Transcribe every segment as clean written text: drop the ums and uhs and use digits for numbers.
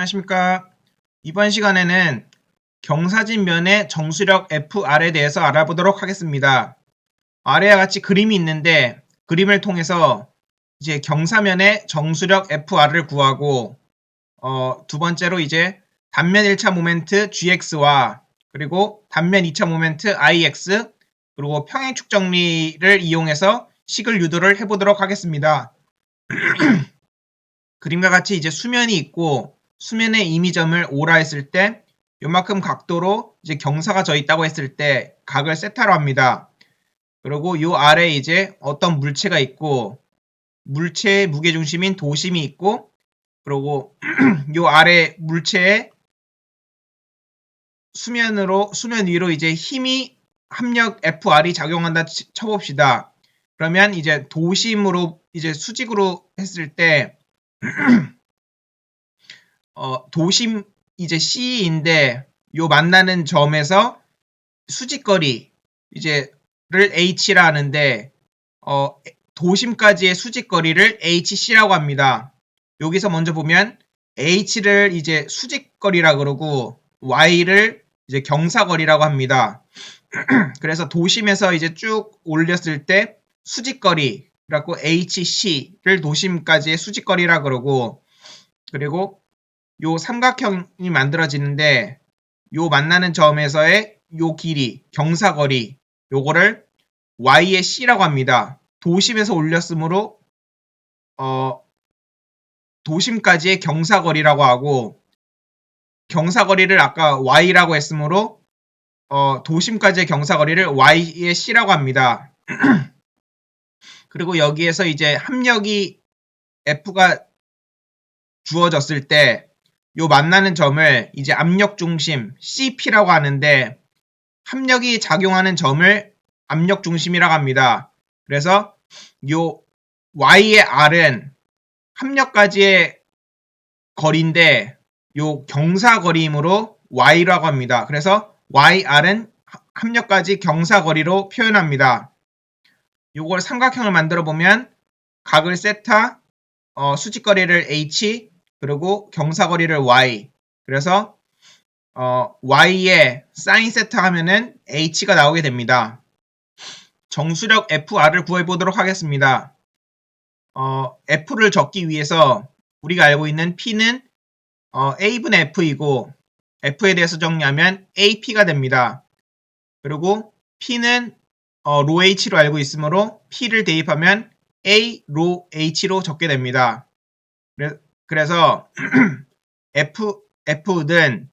안녕하십니까. 이번 시간에는 경사진 면의 정수력 FR에 대해서 알아보도록 하겠습니다. 아래와 같이 그림이 있는데 그림을 통해서 이제 경사면의 정수력 FR을 구하고 두 번째로 이제 단면 1차 모멘트 GX와 그리고 단면 2차 모멘트 IX 그리고 평행 축정리를 이용해서 식을 유도를 해보도록 하겠습니다. 그림과 같이 이제 수면이 있고 수면의 임의점을 O라 했을 때 요만큼 각도로 이제 경사가 져 있다고 했을 때 각을 세타로 합니다. 그리고 요 아래에 이제 어떤 물체가 있고 물체의 무게중심인 도심이 있고 그리고 요 아래 물체의 수면 위로 이제 힘이 합력 FR이 작용한다 쳐봅시다. 그러면 이제 도심으로 이제 수직으로 했을 때 도심 이제 C인데 요 만나는 점에서 수직거리 이제를 H라 하는데 도심까지의 수직거리를 HC라고 합니다. 여기서 먼저 보면 H를 이제 수직거리라 그러고 Y를 이제 경사거리라고 합니다. 그래서 도심에서 이제 쭉 올렸을 때 수직거리라고 HC를 도심까지의 수직거리라 그러고 그리고 요 삼각형이 만들어지는데 요 만나는 점에서의 요 길이 경사거리 요거를 Y의 C라고 합니다. 도심에서 올렸으므로 도심까지의 경사거리라고 하고 경사거리를 아까 Y라고 했으므로 도심까지의 경사거리를 Y의 C라고 합니다. 그리고 여기에서 이제 합력이 F가 주어졌을 때 요 만나는 점을 이제 압력 중심 CP라고 하는데 합력이 작용하는 점을 압력 중심이라고 합니다. 그래서 요 Y의 R은 합력까지의 거리인데 요 경사거리이므로 Y라고 합니다. 그래서 YR은 합력까지 경사거리로 표현합니다. 요걸 삼각형을 만들어 보면 각을 세타, 수직거리를 H, 그리고 경사거리를 Y. 그래서 Y에 사인 세타 하면은 H가 나오게 됩니다. 정수력 FR을 구해보도록 하겠습니다. F를 적기 위해서 우리가 알고 있는 P는 A분의 F이고 F에 대해서 정리하면 AP가 됩니다. 그리고 P는 로 H로 알고 있으므로 P를 대입하면 A 로 H로 적게 됩니다. 그래서 F는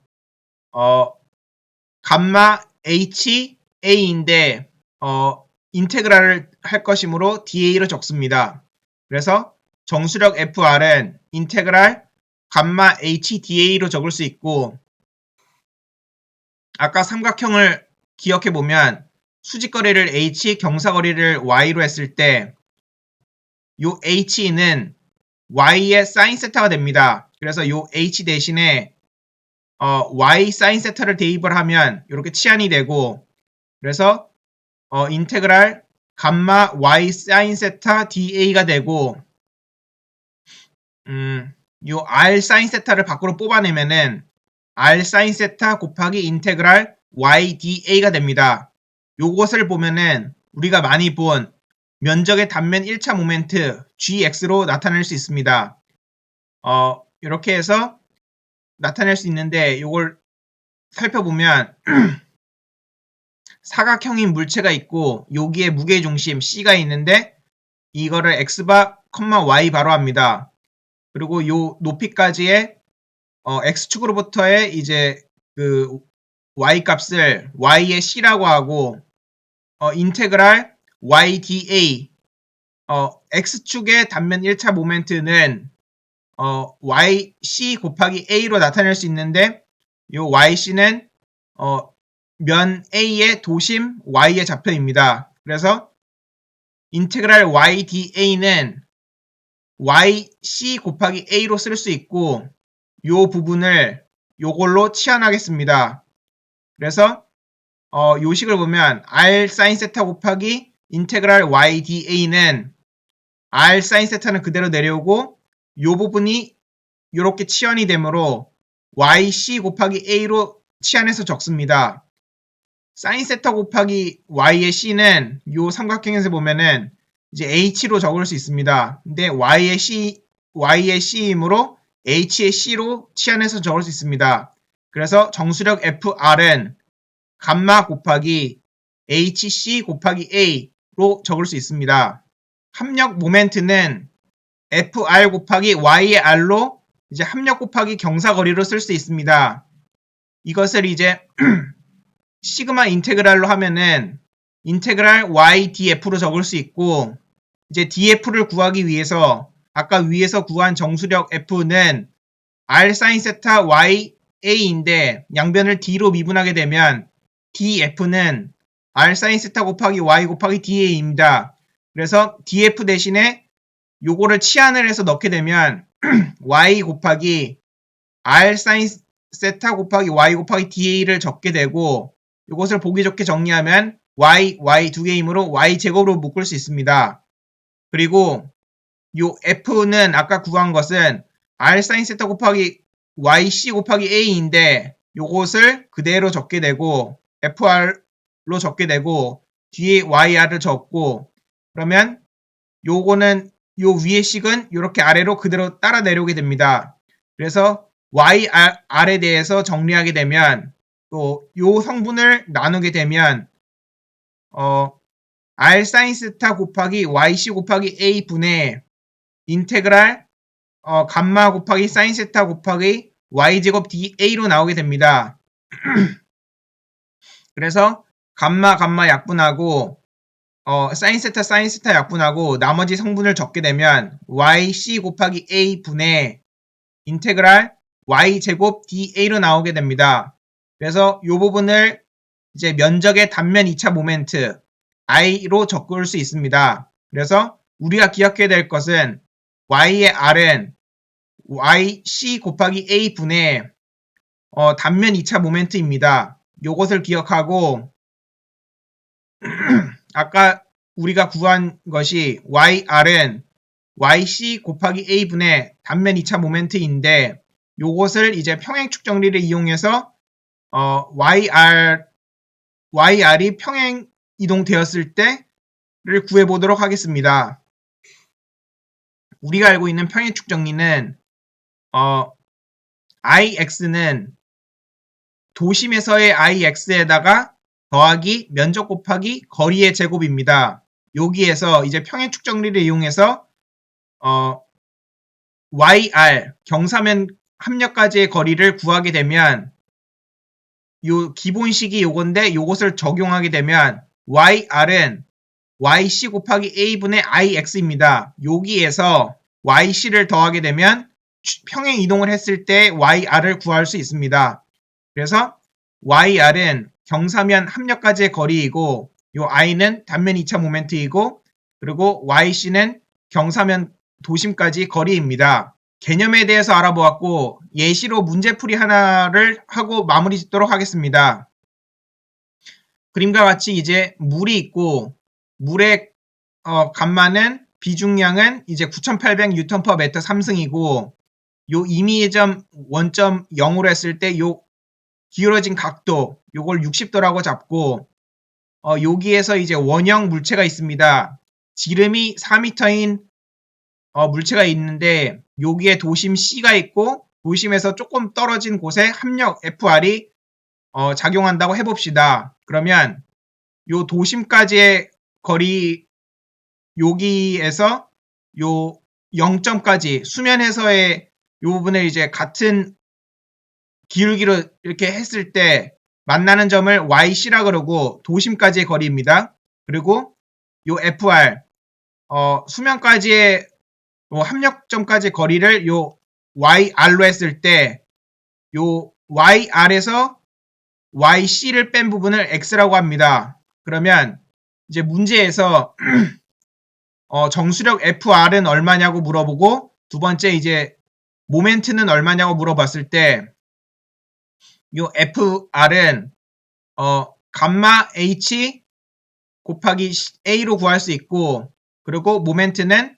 감마 H A인데 인테그랄을 할 것이므로 DA로 적습니다. 그래서 정수력 FR은 인테그랄 감마 HDA로 적을 수 있고 아까 삼각형을 기억해보면 수직거리를 H, 경사거리를 Y로 했을 때 요 H는 Y의 사인 세타가 됩니다. 그래서 요 H 대신에 Y 사인 세타를 대입을 하면 이렇게 치환이 되고 그래서 인테그랄 감마 Y 사인 세타 DA가 되고 요 R 사인 세타를 밖으로 뽑아내면은 R 사인 세타 곱하기 인테그랄 Y DA가 됩니다. 요것을 보면은 우리가 많이 본 면적의 단면 1차 모멘트 GX로 나타낼 수 있습니다. 이렇게 해서 나타낼 수 있는데 요걸 살펴보면 사각형인 물체가 있고 여기에 무게중심 C가 있는데 이거를 X바, Y 바로 합니다. 그리고 요 높이까지의 X축으로부터의 이제 그 Y 값을 Y의 C라고 하고 인테그랄 YDA X축의 단면 1차 모멘트는 YC 곱하기 A로 나타낼 수 있는데 요 YC는 면 A의 도심 Y의 좌표입니다. 그래서 인테그랄 YDA는 YC 곱하기 A로 쓸 수 있고 요 부분을 요걸로 치환하겠습니다. 그래서 요 식을 보면 R 사인 세타 곱하기 인테그랄 YDA는 R 사인 세타는 그대로 내려오고 요 부분이 요렇게 치환이 되므로 yc 곱하기 a로 치환해서 적습니다. sin 세타 곱하기 y의 c는 요 삼각형에서 보면은 이제 h로 적을 수 있습니다. 근데 y의 c이므로 h의 c로 치환해서 적을 수 있습니다. 그래서 정수력 FR은 감마 곱하기 hc 곱하기 a로 적을 수 있습니다. 합력 모멘트는 FR 곱하기 Y의 R로 이제 합력 곱하기 경사거리로 쓸 수 있습니다. 이것을 이제 시그마 인테그랄로 하면은 인테그랄 Y dF로 적을 수 있고, 이제 dF를 구하기 위해서 아까 위에서 구한 정수력 F는 R sin 세타 Y A인데 양변을 D로 미분하게 되면 dF는 R sin 세타 곱하기 Y 곱하기 DA입니다. 그래서 dF 대신에 요거를 치환을 해서 넣게 되면 y 곱하기 r sin 세타 곱하기 y 곱하기 da를 적게 되고, 요것을 보기 좋게 정리하면 y 두 개이므로 y 제곱으로 묶을 수 있습니다. 그리고 요 f는 아까 구한 것은 r sin 세타 곱하기 yc 곱하기 a인데 요것을 그대로 적게 되고 fr로 적게 되고 뒤에yr을 적고, 그러면 요거는 요 위의 식은 이렇게 아래로 그대로 따라 내려오게 됩니다. 그래서 YR에 대해서 정리하게 되면 또 요 성분을 나누게 되면 R sin 세타 곱하기 YC 곱하기 A 분의 인테그랄 감마 곱하기 sin 세타 곱하기 Y제곱 DA로 나오게 됩니다. 그래서 감마 약분하고 sin 세타 약분하고 나머지 성분을 적게 되면 yc 곱하기 a 분의 인테그랄 y제곱 da로 나오게 됩니다. 그래서 이 부분을 이제 면적의 단면 2차 모멘트 i로 적을 수 있습니다. 그래서 우리가 기억해야 될 것은 y의 r은 yc 곱하기 a 분의 단면 2차 모멘트입니다. 요것을 기억하고 아까 우리가 구한 것이 YR은 YC 곱하기 A분의 단면 2차 모멘트인데 요것을 이제 평행축 정리를 이용해서 YR이 평행 이동되었을 때를 구해보도록 하겠습니다. 우리가 알고 있는 평행축 정리는 IX는 도심에서의 IX에다가 더하기 면적 곱하기 거리의 제곱입니다. 여기에서 이제 평행축 정리를 이용해서 YR 경사면 합력까지의 거리를 구하게 되면 요 기본식이 요건데 요것을 적용하게 되면 YR은 YC 곱하기 A분의 IX입니다. 여기에서 YC를 더하게 되면 평행 이동을 했을 때 YR을 구할 수 있습니다. 그래서 YR은 경사면 합력까지의 거리이고 요 I는 단면 2차 모멘트이고 그리고 YC는 경사면 도심까지 거리입니다. 개념에 대해서 알아보았고 예시로 문제풀이 하나를 하고 마무리 짓도록 하겠습니다. 그림과 같이 이제 물이 있고 물의 감마는 비중량은 이제 9800Nm/m 3승이고 요 임의점 원점 0으로 했을 때 요 기울어진 각도 요걸 60도라고 잡고 여기에서 이제 원형 물체가 있습니다. 지름이 4m인 물체가 있는데 여기에 도심 C가 있고 도심에서 조금 떨어진 곳에 합력 FR이 작용한다고 해봅시다. 그러면 요 도심까지의 거리 여기에서 요 0점까지 수면에서의 요 부분을 이제 같은 기울기로 이렇게 했을 때 만나는 점을 YC라 그러고 도심까지의 거리입니다. 그리고 요 FR 수면까지의 합력점까지의 거리를 요 YR로 했을 때 요 YR에서 YC를 뺀 부분을 X라고 합니다. 그러면 이제 문제에서 정수력 FR은 얼마냐고 물어보고 두 번째 이제 모멘트는 얼마냐고 물어봤을 때 요 FR은 감마 H 곱하기 A로 구할 수 있고 그리고 모멘트는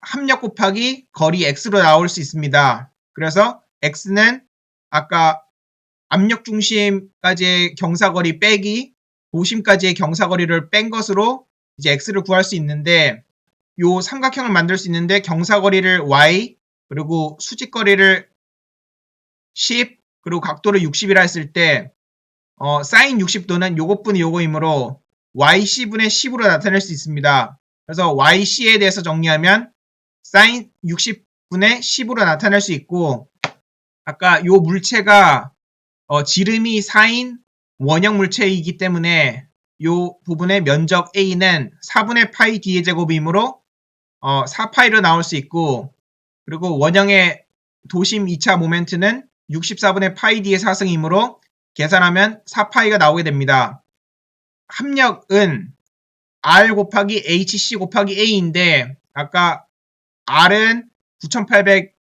합력 곱하기 거리 X로 나올 수 있습니다. 그래서 X는 아까 압력 중심까지의 경사거리 빼기 도심까지의 경사거리를 뺀 것으로 이제 x를 구할 수 있는데 요 삼각형을 만들 수 있는데 경사거리를 y 그리고 수직거리를 10 그리고 각도를 60이라 했을 때 sin 60도는 요것분이 요거이므로 yc분의 10으로 나타낼 수 있습니다. 그래서 yc에 대해서 정리하면 sin 60분의 10으로 나타낼 수 있고 아까 요 물체가 지름이 4인 원형 물체이기 때문에 요 부분의 면적 A는 4분의 파이 D의 제곱이므로 4파이로 나올 수 있고 그리고 원형의 도심 2차 모멘트는 64분의 파이 D의 4승이므로 계산하면 4파이가 나오게 됩니다. 합력은 R 곱하기 HC 곱하기 A인데 아까 R은 9800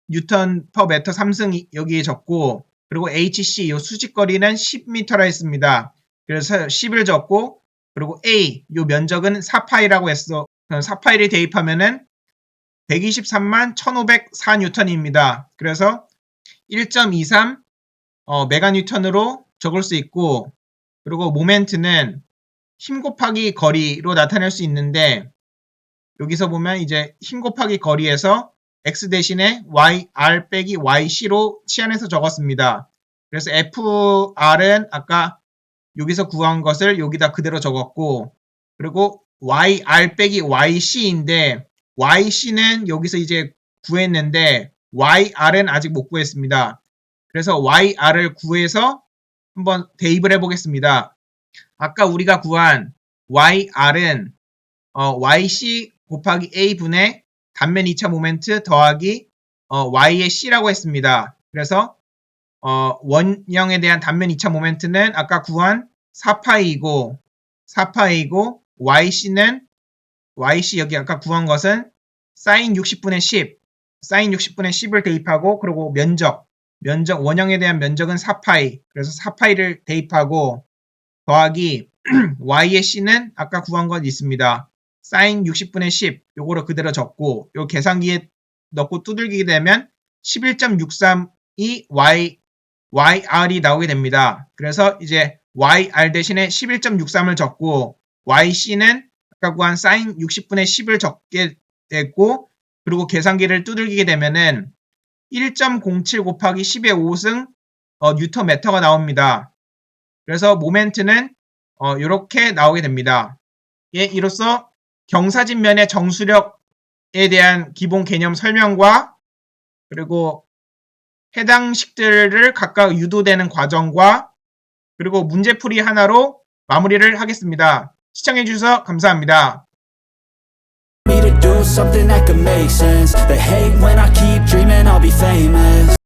뉴턴 퍼 메터 3승 여기에 적고 그리고 HC 요 수직거리는 10m라 했습니다. 그래서 10을 적고 그리고 A 요 면적은 4파이라고 했어. 4파이를 대입하면은 123만 1504 뉴턴입니다. 그래서 1.23 메가뉴턴으로 적을 수 있고 그리고 모멘트는 힘 곱하기 거리로 나타낼 수 있는데 여기서 보면 이제 힘 곱하기 거리에서 x 대신에 yr 빼기 yc로 치환해서 적었습니다. 그래서 fr은 아까 여기서 구한 것을 여기다 그대로 적었고 그리고 yr 빼기 yc인데 yc는 여기서 이제 구했는데 yr은 아직 못 구했습니다. 그래서 yr을 구해서 한번 대입을 해보겠습니다. 아까 우리가 구한 yr은 yc 곱하기 a분의 단면 2차 모멘트 더하기 y의 c라고 했습니다. 그래서 원형에 대한 단면 2차 모멘트는 아까 구한 4파이이고 yc 여기 아까 구한 것은 sin 60분의 10 sin 60분의 10을 대입하고 그리고 면적 원형에 대한 면적은 4파이 그래서 4파이를 대입하고 더하기 y의 c는 아까 구한 것 있습니다. sin 60분의 10 요거를 그대로 적고 요 계산기에 넣고 두들기게 되면 11.63이 YR이 나오게 됩니다. 그래서 이제 YR 대신에 11.63을 적고 YC는 아까 구한 sin 60분의 10을 적게 됐고 그리고 계산기를 두들기게 되면은 1.07 곱하기 10의 5승 뉴턴미터가 나옵니다. 그래서 모멘트는 이렇게 나오게 됩니다. 예, 이로써 경사진면의 정수력에 대한 기본 개념 설명과 그리고 해당 식들을 각각 유도되는 과정과 그리고 문제풀이 하나로 마무리를 하겠습니다. 시청해주셔서 감사합니다. me to do something that could make sense. They hate when I keep dreaming I'll be famous.